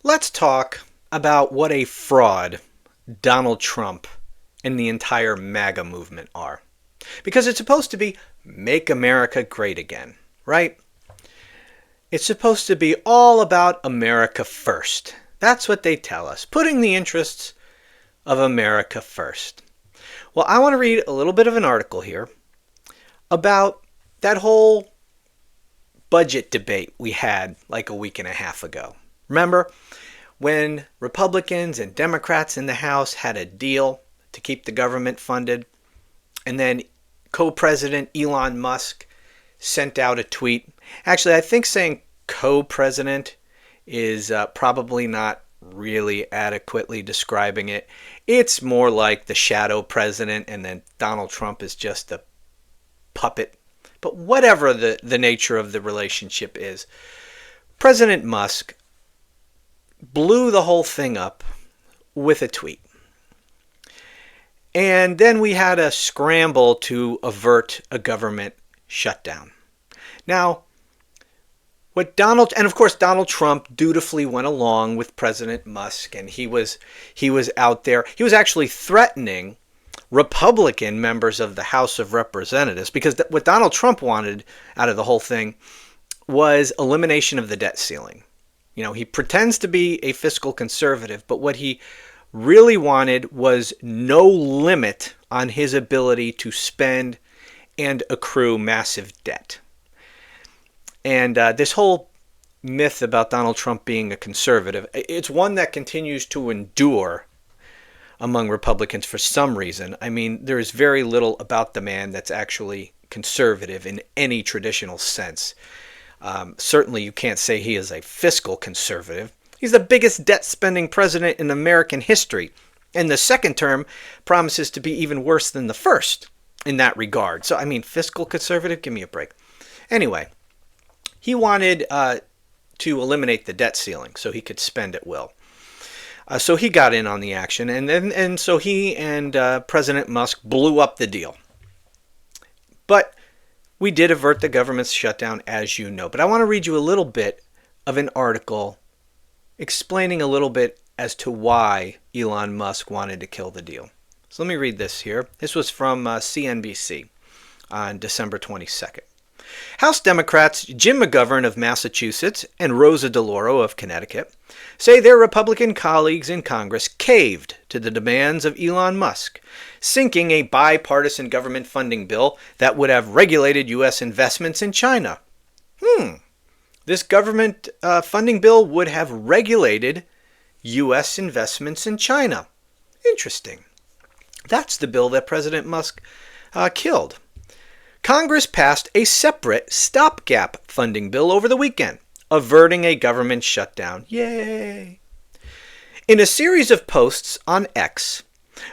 Let's talk about what a fraud Donald Trump and the entire MAGA movement are. Because it's supposed to be make America great again, right? It's supposed to be all about America first. That's what they tell us, putting the interests of America first. Well, I want to read a little bit of an article here about that whole budget debate we had like a week and a half ago. Remember when Republicans and Democrats in the House had a deal to keep the government funded, and then co-president Elon Musk sent out a tweet. Actually, I think saying co-president is probably not really adequately describing it. It's more like the shadow president, and then Donald Trump is just a puppet. But whatever the nature of the relationship is, President Musk blew the whole thing up with a tweet. And then we had a scramble to avert a government shutdown. Now, and of course Donald Trump dutifully went along with President Musk, and he was out there. He was actually threatening Republican members of the House of Representatives, because what Donald Trump wanted out of the whole thing was elimination of the debt ceiling. You know, he pretends to be a fiscal conservative, but what he really wanted was no limit on his ability to spend and accrue massive debt. And this whole myth about Donald Trump being a conservative, it's one that continues to endure among Republicans for some reason. I mean, there is very little about the man that's actually conservative in any traditional sense. Certainly you can't say he is a fiscal conservative. He's the biggest debt-spending president in American history, and the second term promises to be even worse than the first in that regard. So, I mean, fiscal conservative? Give me a break. Anyway, he wanted to eliminate the debt ceiling so he could spend at will. So he got in on the action, and so he and President Musk blew up the deal. But we did avert the government's shutdown, as you know. But I want to read you a little bit of an article explaining a little bit as to why Elon Musk wanted to kill the deal. So let me read this here. This was from CNBC on December 22nd. House Democrats Jim McGovern of Massachusetts and Rosa DeLauro of Connecticut say their Republican colleagues in Congress caved to the demands of Elon Musk, sinking a bipartisan government funding bill that would have regulated U.S. investments in China. This government funding bill would have regulated U.S. investments in China. Interesting. That's the bill that President Musk killed. Congress passed a separate stopgap funding bill over the weekend, averting a government shutdown. Yay! In a series of posts on X,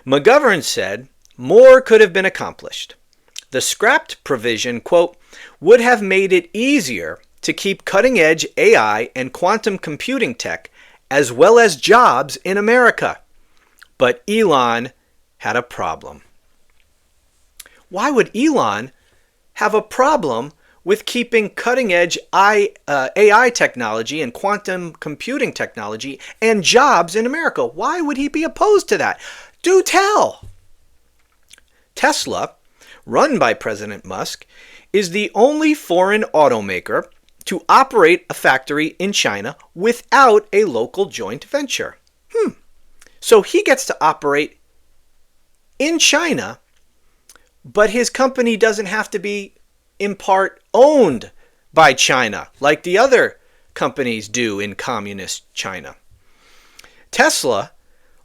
McGovern said more could have been accomplished. The scrapped provision, quote, would have made it easier to keep cutting-edge AI and quantum computing tech, as well as jobs in America. But Elon had a problem. Why would Elon have a problem with keeping cutting-edge AI technology and quantum computing technology and jobs in America? Why would he be opposed to that? Do tell! Tesla, run by President Musk, is the only foreign automaker to operate a factory in China without a local joint venture. So he gets to operate in China, but his company doesn't have to be in part owned by China like the other companies do in communist China. Tesla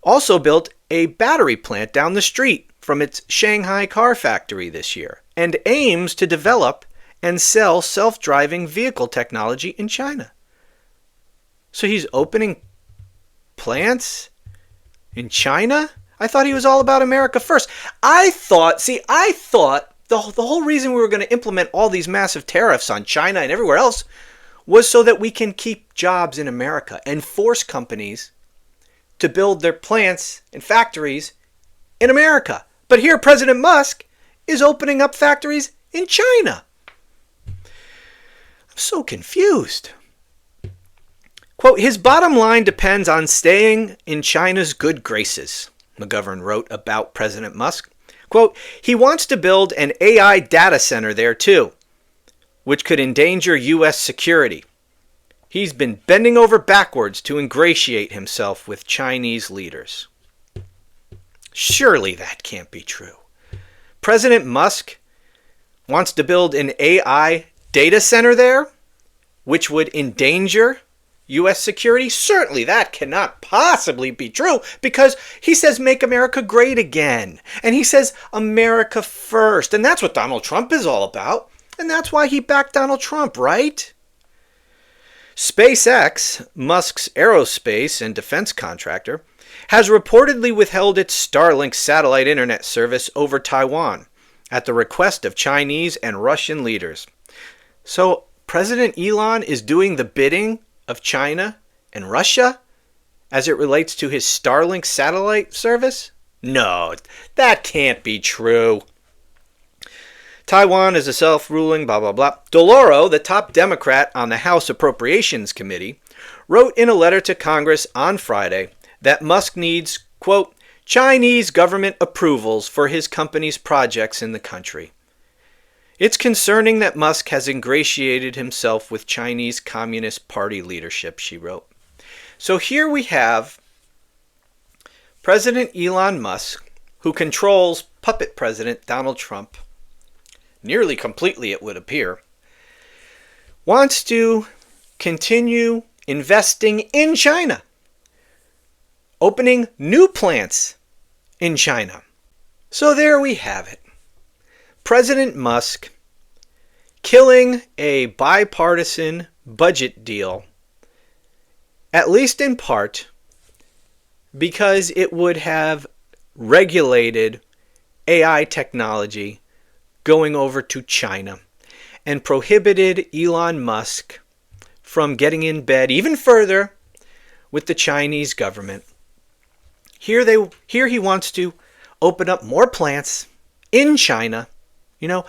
also built a battery plant down the street from its Shanghai car factory this year and aims to develop and sell self-driving vehicle technology in China. So he's opening plants in China? I thought he was all about America first. I thought the whole reason we were going to implement all these massive tariffs on China and everywhere else was so that we can keep jobs in America and force companies to build their plants and factories in America. But here President Musk is opening up factories in China. I'm so confused. Quote, his bottom line depends on staying in China's good graces, McGovern wrote about President Musk. Quote, he wants to build an AI data center there too, which could endanger U.S. security. He's been bending over backwards to ingratiate himself with Chinese leaders. Surely that can't be true. President Musk wants to build an AI data center there, which would endanger U.S. security? Certainly that cannot possibly be true, because he says make America great again. And he says America first. And that's what Donald Trump is all about. And that's why he backed Donald Trump, right? SpaceX, Musk's aerospace and defense contractor, has reportedly withheld its Starlink satellite internet service over Taiwan at the request of Chinese and Russian leaders. So President Elon is doing the bidding of China and Russia as it relates to his Starlink satellite service? No, that can't be true. Taiwan is a self-ruling blah, blah, blah. Deloro, the top Democrat on the House Appropriations Committee, wrote in a letter to Congress on Friday that Musk needs, quote, Chinese government approvals for his company's projects in the country. It's concerning that Musk has ingratiated himself with Chinese Communist Party leadership, she wrote. So here we have President Elon Musk, who controls puppet President Donald Trump, nearly completely it would appear, wants to continue investing in China, opening new plants in China. So there we have it. President Musk killing a bipartisan budget deal, at least in part, because it would have regulated AI technology going over to China and prohibited Elon Musk from getting in bed even further with the Chinese government. Here he wants to open up more plants in China. You know,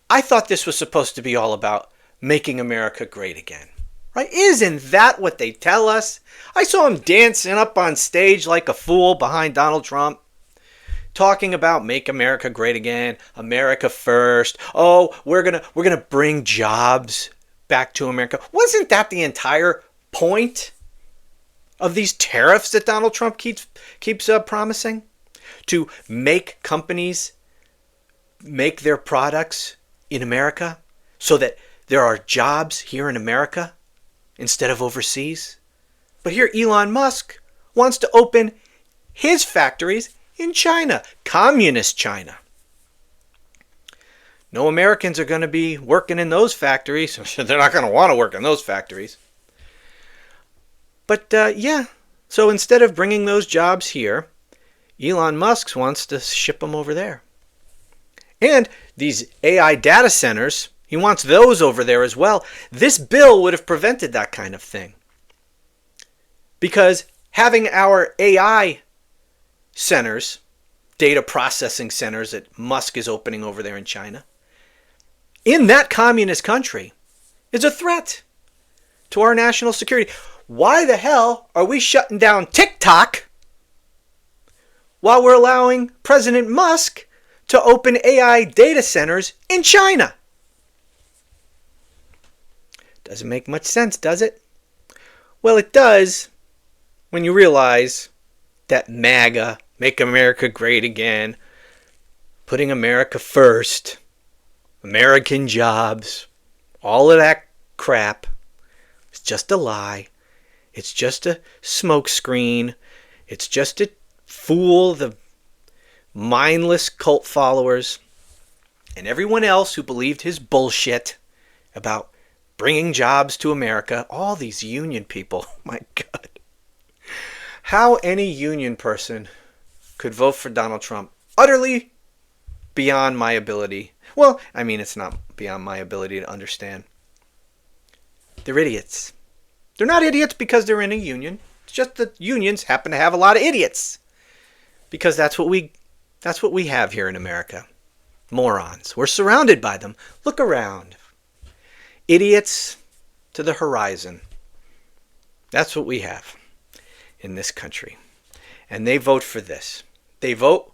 I thought this was supposed to be all about making America great again. Right? Isn't that what they tell us? I saw him dancing up on stage like a fool behind Donald Trump, talking about make America great again, America first. Oh, we're gonna bring jobs back to America. Wasn't that the entire point of these tariffs that Donald Trump keeps promising? To make companies make their products in America so that there are jobs here in America instead of overseas. But here Elon Musk wants to open his factories in China, communist China. No Americans are going to be working in those factories. They're not going to want to work in those factories. But so instead of bringing those jobs here, Elon Musk wants to ship them over there. And these AI data centers, he wants those over there as well. This bill would have prevented that kind of thing. Because having our AI centers, data processing centers that Musk is opening over there in China, in that communist country, is a threat to our national security. Why the hell are we shutting down TikTok while we're allowing President Musk to open AI data centers in China? Doesn't make much sense, does it? Well, it does when you realize that MAGA, Make America Great Again, putting America first, American jobs, all of that crap, it's just a lie. It's just a smokescreen. It's just to fool the mindless cult followers and everyone else who believed his bullshit about bringing jobs to America. All these union people, my God. How any union person could vote for Donald Trump, utterly beyond my ability. Well, I mean, it's not beyond my ability to understand. They're idiots. They're not idiots because they're in a union. It's just that unions happen to have a lot of idiots. Because that's what we have here in America. Morons. We're surrounded by them. Look around. Idiots to the horizon. That's what we have in this country. And they vote for this. They vote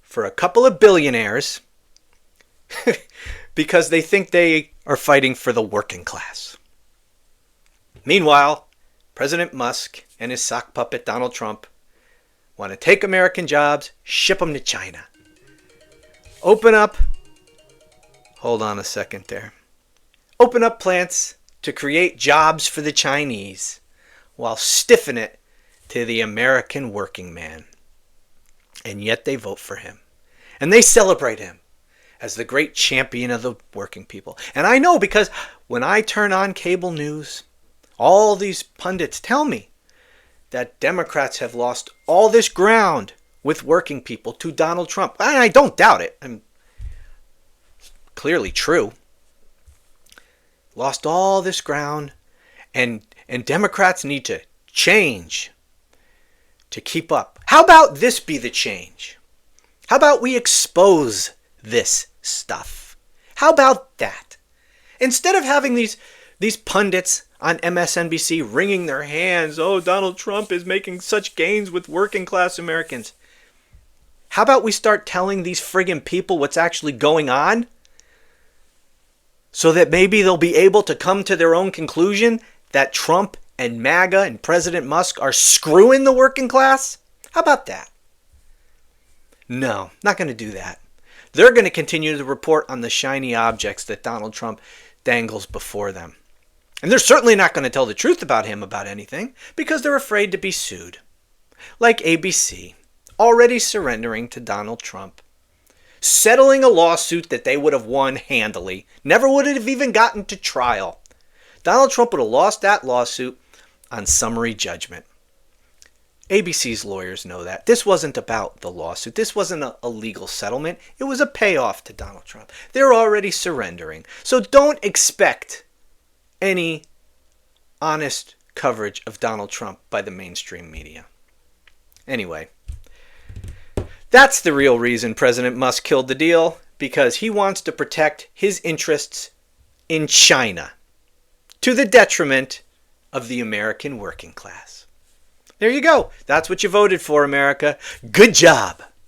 for a couple of billionaires because they think they are fighting for the working class. Meanwhile, President Musk and his sock puppet Donald Trump want to take American jobs, ship them to China. Open up plants to create jobs for the Chinese while stiffing it to the American working man. And yet they vote for him. And they celebrate him as the great champion of the working people. And I know, because when I turn on cable news, all these pundits tell me that Democrats have lost all this ground with working people to Donald Trump. And I don't doubt it. It's clearly true. Lost all this ground, and Democrats need to change to keep up. How about this be the change? How about we expose this stuff? How about that? Instead of having these pundits on MSNBC wringing their hands, oh, Donald Trump is making such gains with working class Americans. How about we start telling these friggin' people what's actually going on? So that maybe they'll be able to come to their own conclusion that Trump and MAGA and President Musk are screwing the working class? How about that? No, not going to do that. They're going to continue to report on the shiny objects that Donald Trump dangles before them. And they're certainly not going to tell the truth about him about anything because they're afraid to be sued. Like ABC, already surrendering to Donald Trump, settling a lawsuit that they would have won handily, never would have even gotten to trial. Donald Trump would have lost that lawsuit on summary judgment. ABC's lawyers know that. This wasn't about the lawsuit. This wasn't a legal settlement. It was a payoff to Donald Trump. They're already surrendering. So don't expect any honest coverage of Donald Trump by the mainstream media. Anyway, that's the real reason President Musk killed the deal, because he wants to protect his interests in China to the detriment of the American working class. There you go. That's what you voted for, America. Good job.